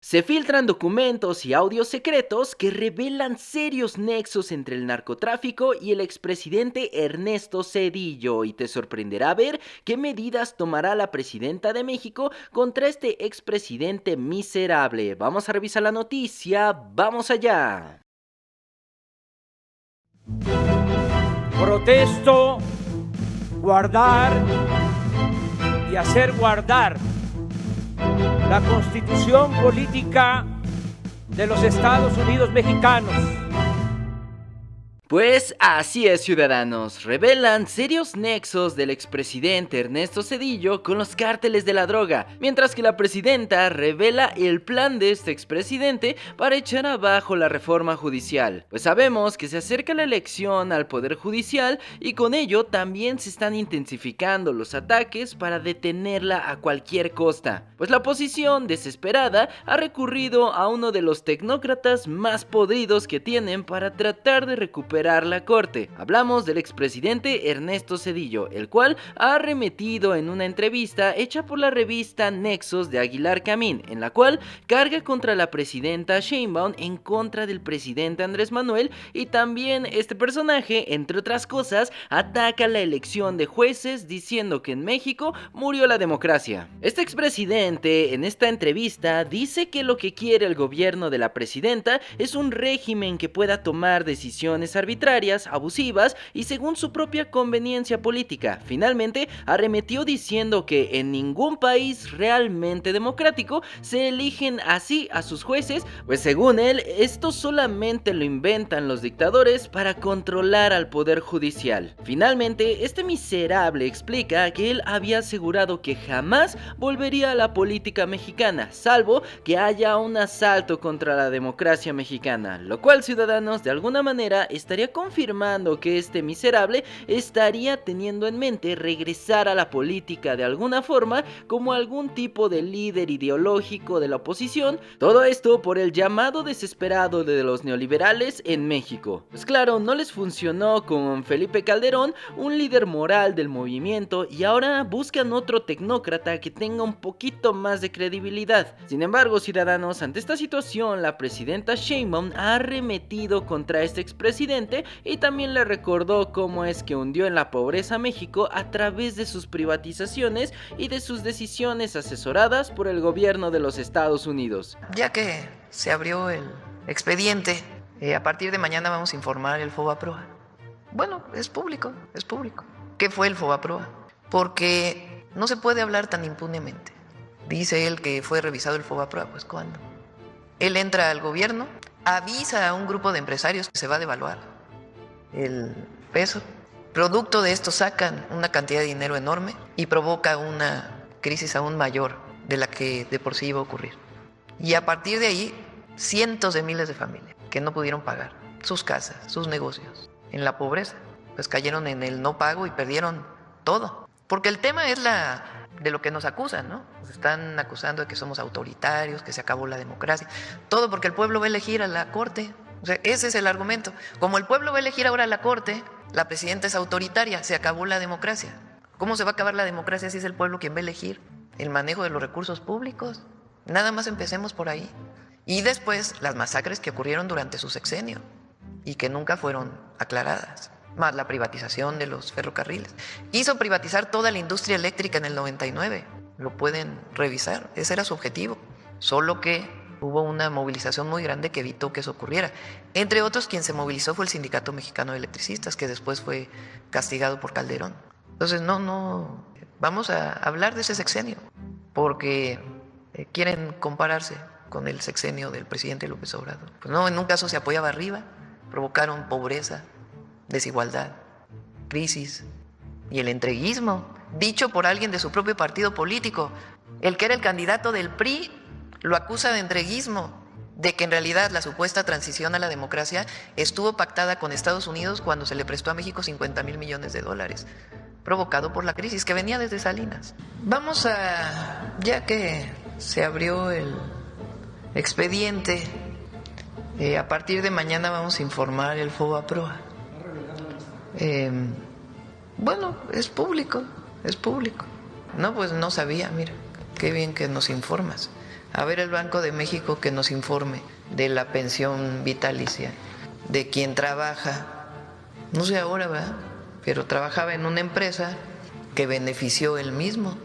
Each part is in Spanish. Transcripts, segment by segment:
Se filtran documentos y audios secretos que revelan serios nexos entre el narcotráfico y el expresidente Ernesto Zedillo, y te sorprenderá ver qué medidas tomará la presidenta de México contra este expresidente miserable. Vamos a revisar la noticia, vamos allá. Protesto guardar y hacer guardar la Constitución política de los Estados Unidos mexicanos. Pues así es, ciudadanos, revelan serios nexos del expresidente Ernesto Zedillo con los cárteles de la droga, mientras que la presidenta revela el plan de este expresidente para echar abajo la reforma judicial. Pues sabemos que se acerca la elección al poder judicial y con ello también se están intensificando los ataques para detenerla a cualquier costa. Pues la oposición, desesperada, ha recurrido a uno de los tecnócratas más podridos que tienen para tratar de recuperar la corte. Hablamos del expresidente Ernesto Zedillo, el cual ha arremetido en una entrevista hecha por la revista Nexos de Aguilar Camín, en la cual carga contra la presidenta Sheinbaum en contra del presidente Andrés Manuel, y también este personaje, entre otras cosas, ataca la elección de jueces diciendo que en México murió la democracia. Este expresidente en esta entrevista dice que lo que quiere el gobierno de la presidenta es un régimen que pueda tomar decisiones arbitrarias, abusivas y según su propia conveniencia política. Finalmente, arremetió diciendo que en ningún país realmente democrático se eligen así a sus jueces, pues según él, esto solamente lo inventan los dictadores para controlar al poder judicial. Finalmente, este miserable explica que él había asegurado que jamás volvería a la política mexicana, salvo que haya un asalto contra la democracia mexicana, lo cual, ciudadanos, de alguna manera estaría confirmando que este miserable estaría teniendo en mente regresar a la política de alguna forma como algún tipo de líder ideológico de la oposición, todo esto por el llamado desesperado de los neoliberales en México. Pues claro, no les funcionó con Felipe Calderón, un líder moral del movimiento, y ahora buscan otro tecnócrata que tenga un poquito más de credibilidad. Sin embargo, ciudadanos, ante esta situación, la presidenta Sheinbaum ha arremetido contra este expresidente y también le recordó cómo es que hundió en la pobreza a México a través de sus privatizaciones y de sus decisiones asesoradas por el gobierno de los Estados Unidos. Ya que se abrió el expediente, a partir de mañana vamos a informar el FOBAPROA. Bueno, es público, es público. ¿Qué fue el FOBAPROA? Porque no se puede hablar tan impunemente. Dice él que fue revisado el FOBAPROA, pues ¿cuándo? Él entra al gobierno, avisa a un grupo de empresarios que se va a devaluar el peso. Producto de esto sacan una cantidad de dinero enorme y provoca una crisis aún mayor de la que de por sí iba a ocurrir. Y a partir de ahí, cientos de miles de familias que no pudieron pagar sus casas, sus negocios, en la pobreza, pues cayeron en el no pago y perdieron todo. Porque el tema es de lo que nos acusan, ¿no? Nos están acusando de que somos autoritarios, que se acabó la democracia. Todo porque el pueblo va a elegir a la corte. O sea, ese es el argumento. Como el pueblo va a elegir ahora a la corte, la presidenta es autoritaria, se acabó la democracia. ¿Cómo se va a acabar la democracia si es el pueblo quien va a elegir el manejo de los recursos públicos? Nada más empecemos por ahí. Y después las masacres que ocurrieron durante su sexenio y que nunca fueron aclaradas, más la privatización de los ferrocarriles. Quiso privatizar toda la industria eléctrica en el 99, lo pueden revisar, ese era su objetivo, solo que hubo una movilización muy grande que evitó que eso ocurriera. Entre otros, quien se movilizó fue el Sindicato Mexicano de Electricistas, que después fue castigado por Calderón. Entonces, no, vamos a hablar de ese sexenio, porque quieren compararse con el sexenio del presidente López Obrador. Pues no, en un caso se apoyaba arriba, provocaron pobreza, desigualdad, crisis y el entreguismo, dicho por alguien de su propio partido político. El que era el candidato del PRI lo acusa de entreguismo, de que en realidad la supuesta transición a la democracia estuvo pactada con Estados Unidos cuando se le prestó a México 50,000 millones de dólares, provocado por la crisis que venía desde Salinas. Vamos a, ya que se abrió el expediente, a partir de mañana vamos a informar el FOBAPROA. Bueno, es público, es público. No, pues no sabía, mira, qué bien que nos informas. A ver el Banco de México que nos informe de la pensión vitalicia de quien trabaja, no sé ahora, ¿verdad? Pero trabajaba en una empresa que benefició él mismo.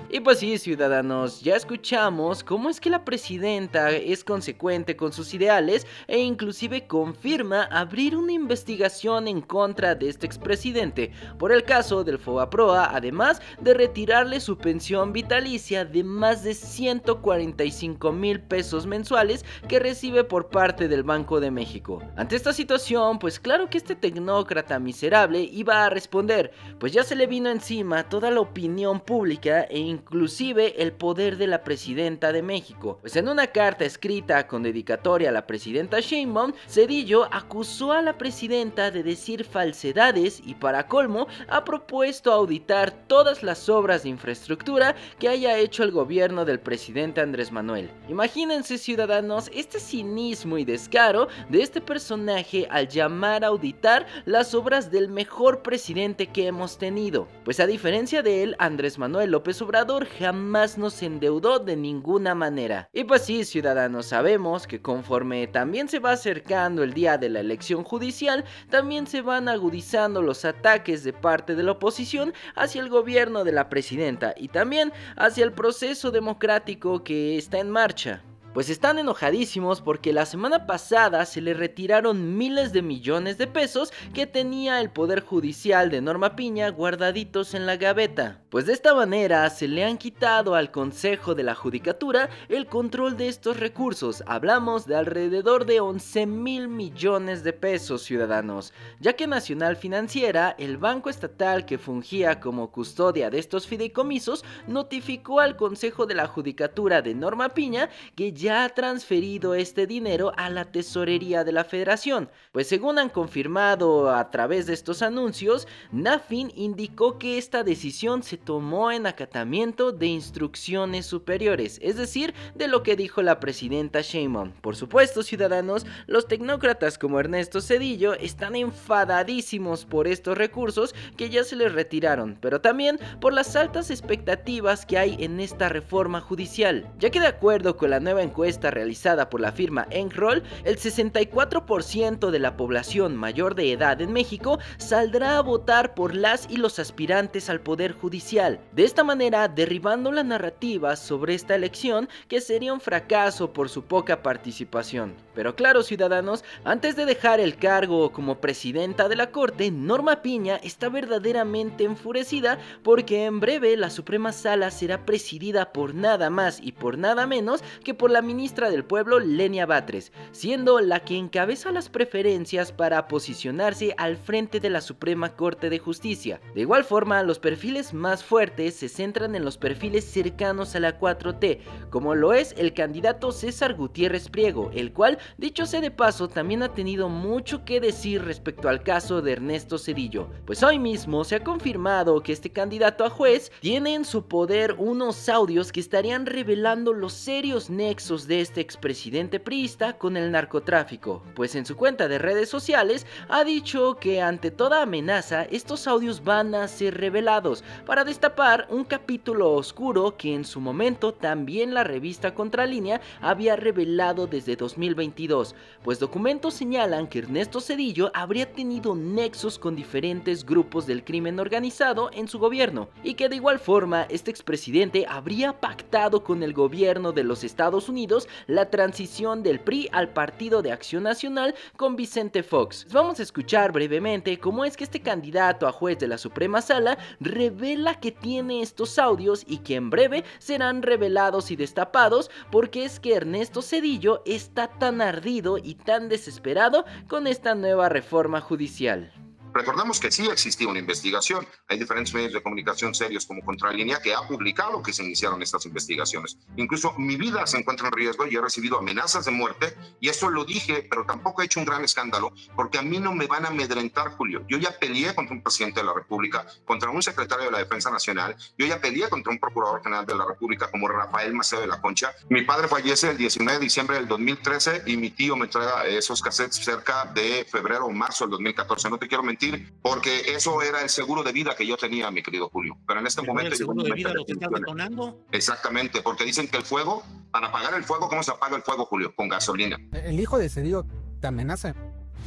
Y pues sí, ciudadanos, ya escuchamos cómo es que la presidenta es consecuente con sus ideales e inclusive confirma abrir una investigación en contra de este expresidente por el caso del Fobaproa, además de retirarle su pensión vitalicia de más de 145,000 pesos mensuales que recibe por parte del Banco de México. Ante esta situación, pues claro que este tecnócrata miserable iba a responder, pues ya se le vino encima toda la opinión pública e inclusive el poder de la presidenta de México, pues en una carta escrita con dedicatoria a la presidenta Sheinbaum, Zedillo acusó a la presidenta de decir falsedades y para colmo ha propuesto auditar todas las obras de infraestructura que haya hecho el gobierno del presidente Andrés Manuel. Imagínense, ciudadanos, este cinismo y descaro de este personaje al llamar a auditar las obras del mejor presidente que hemos tenido, pues a diferencia de él, Andrés Manuel López Obrador jamás nos endeudó de ninguna manera. Y pues sí, ciudadanos, sabemos que conforme también se va acercando el día de la elección judicial, también se van agudizando los ataques de parte de la oposición hacia el gobierno de la presidenta y también hacia el proceso democrático que está en marcha. Pues están enojadísimos porque la semana pasada se le retiraron miles de millones de pesos que tenía el Poder Judicial de Norma Piña guardaditos en la gaveta. Pues de esta manera se le han quitado al Consejo de la Judicatura el control de estos recursos. Hablamos de alrededor de 11,000 millones de pesos, ciudadanos, ya que Nacional Financiera, el banco estatal que fungía como custodia de estos fideicomisos, notificó al Consejo de la Judicatura de Norma Piña que ya ha transferido este dinero a la tesorería de la federación, pues según han confirmado a través de estos anuncios, NAFIN indicó que esta decisión se tomó en acatamiento de instrucciones superiores, es decir, de lo que dijo la presidenta Sheinbaum. Por supuesto, ciudadanos, los tecnócratas como Ernesto Zedillo están enfadadísimos por estos recursos que ya se les retiraron, pero también por las altas expectativas que hay en esta reforma judicial, ya que de acuerdo con la nueva encuesta realizada por la firma Enroll, el 64% de la población mayor de edad en México saldrá a votar por las y los aspirantes al Poder Judicial, de esta manera derribando la narrativa sobre esta elección que sería un fracaso por su poca participación. Pero claro, ciudadanos, antes de dejar el cargo como presidenta de la Corte, Norma Piña está verdaderamente enfurecida porque en breve la Suprema Sala será presidida por nada más y por nada menos que por la ministra del Pueblo, Lenia Batres, siendo la que encabeza las preferencias para posicionarse al frente de la Suprema Corte de Justicia. De igual forma, los perfiles más fuertes se centran en los perfiles cercanos a la 4T, como lo es el candidato César Gutiérrez Priego, el cual, dicho sea de paso, también ha tenido mucho que decir respecto al caso de Ernesto Zedillo, pues hoy mismo se ha confirmado que este candidato a juez tiene en su poder unos audios que estarían revelando los serios nexos de este expresidente priista con el narcotráfico, pues en su cuenta de redes sociales ha dicho que ante toda amenaza estos audios van a ser revelados para destapar un capítulo oscuro que en su momento también la revista Contralínea había revelado desde 2022, pues documentos señalan que Ernesto Zedillo habría tenido nexos con diferentes grupos del crimen organizado en su gobierno y que de igual forma este expresidente habría pactado con el gobierno de los Estados Unidos la transición del PRI al Partido de Acción Nacional con Vicente Fox. Vamos a escuchar brevemente cómo es que este candidato a juez de la Suprema Sala revela que tiene estos audios y que en breve serán revelados y destapados, porque es que Ernesto Zedillo está tan ardido y tan desesperado con esta nueva reforma judicial. Recordemos que sí existía una investigación. Hay diferentes medios de comunicación serios como Contralínea que ha publicado que se iniciaron estas investigaciones. Incluso mi vida se encuentra en riesgo y he recibido amenazas de muerte, y eso lo dije, pero tampoco he hecho un gran escándalo porque a mí no me van a amedrentar, Julio. Yo ya peleé contra un presidente de la República, contra un secretario de la Defensa Nacional, yo ya peleé contra un procurador general de la República como Rafael Macedo de la Concha. Mi padre fallece el 19 de diciembre del 2013 y mi tío me trae esos cassettes cerca de febrero o marzo del 2014. No te quiero mentir, mentir, porque eso era el seguro de vida que yo tenía, mi querido Julio. Pero en este momento... ¿El seguro de vida lo que estás detonando? Exactamente, porque dicen que el fuego, para apagar el fuego, ¿cómo se apaga el fuego, Julio? Con gasolina. ¿El hijo de Cedillo te amenaza?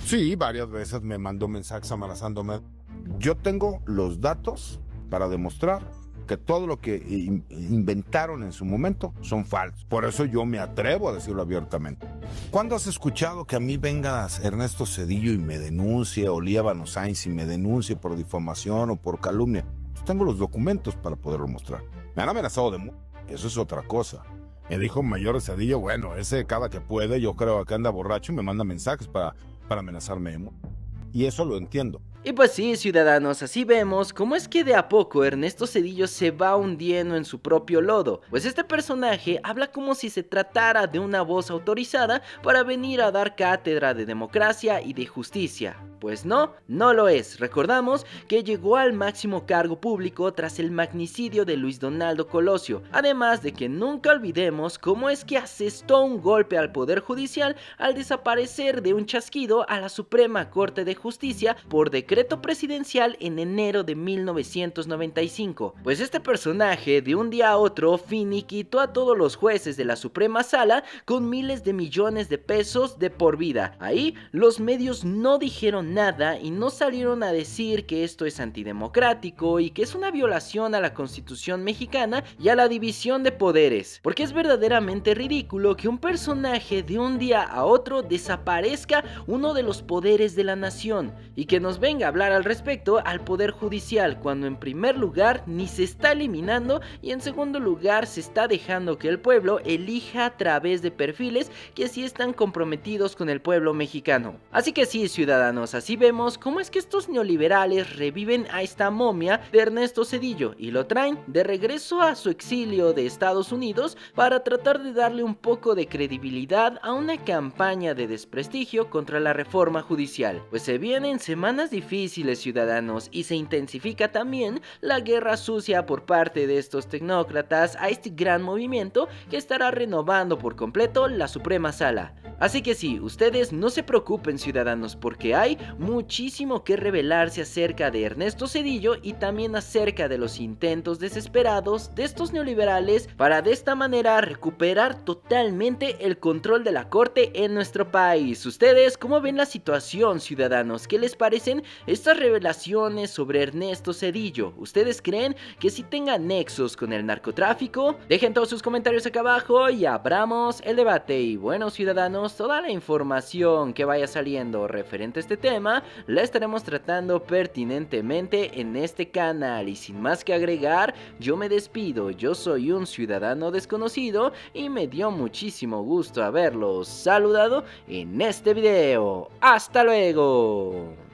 Sí, varias veces me mandó mensajes amenazándome. Yo tengo los datos para demostrar que todo lo que inventaron en su momento son falsos. Por eso yo me atrevo a decirlo abiertamente. ¿Cuándo has escuchado que a mí venga Ernesto Zedillo y me denuncie, o Líbano Sainz y me denuncie por difamación o por calumnia? Pues tengo los documentos para poderlo mostrar. Me han amenazado de muerte, eso es otra cosa. Me dijo Mayor Zedillo, bueno, ese cada que puede, yo creo que anda borracho y me manda mensajes para amenazarme de muerte. Y eso lo entiendo. Y pues sí, ciudadanos, así vemos cómo es que de a poco Ernesto Zedillo se va hundiendo en su propio lodo, pues este personaje habla como si se tratara de una voz autorizada para venir a dar cátedra de democracia y de justicia. Pues no, no lo es. Recordamos que llegó al máximo cargo público tras el magnicidio de Luis Donaldo Colosio, además de que nunca olvidemos cómo es que asestó un golpe al Poder Judicial al desaparecer de un chasquido a la Suprema Corte de Justicia por decreto presidencial en enero de 1995. Pues este personaje de un día a otro finiquitó a todos los jueces de la Suprema Sala con miles de millones de pesos de por vida. Ahí los medios no dijeron nada y no salieron a decir que esto es antidemocrático y que es una violación a la Constitución mexicana y a la división de poderes, porque es verdaderamente ridículo que un personaje de un día a otro desaparezca uno de los poderes de la nación y que nos venga a hablar al respecto al Poder Judicial, cuando en primer lugar ni se está eliminando y en segundo lugar se está dejando que el pueblo elija a través de perfiles que sí están comprometidos con el pueblo mexicano. Así que sí, ciudadanos, así vemos cómo es que estos neoliberales reviven a esta momia de Ernesto Zedillo y lo traen de regreso a su exilio de Estados Unidos para tratar de darle un poco de credibilidad a una campaña de desprestigio contra la reforma judicial. Pues se vienen semanas difíciles, ciudadanos, y se intensifica también la guerra sucia por parte de estos tecnócratas a este gran movimiento que estará renovando por completo la Suprema Sala. Así que sí, ustedes no se preocupen, ciudadanos, porque hay muchísimo que revelarse acerca de Ernesto Zedillo y también acerca de los intentos desesperados de estos neoliberales para de esta manera recuperar totalmente el control de la corte en nuestro país. ¿Ustedes cómo ven la situación, ciudadanos? ¿Qué les parecen estas revelaciones sobre Ernesto Zedillo? ¿Ustedes creen que sí tenga nexos con el narcotráfico? Dejen todos sus comentarios acá abajo y abramos el debate. Y bueno, ciudadanos, toda la información que vaya saliendo referente a este tema la estaremos tratando pertinentemente en este canal. Y sin más que agregar, yo me despido. Yo soy un ciudadano desconocido y me dio muchísimo gusto haberlos saludado en este video. ¡Hasta luego!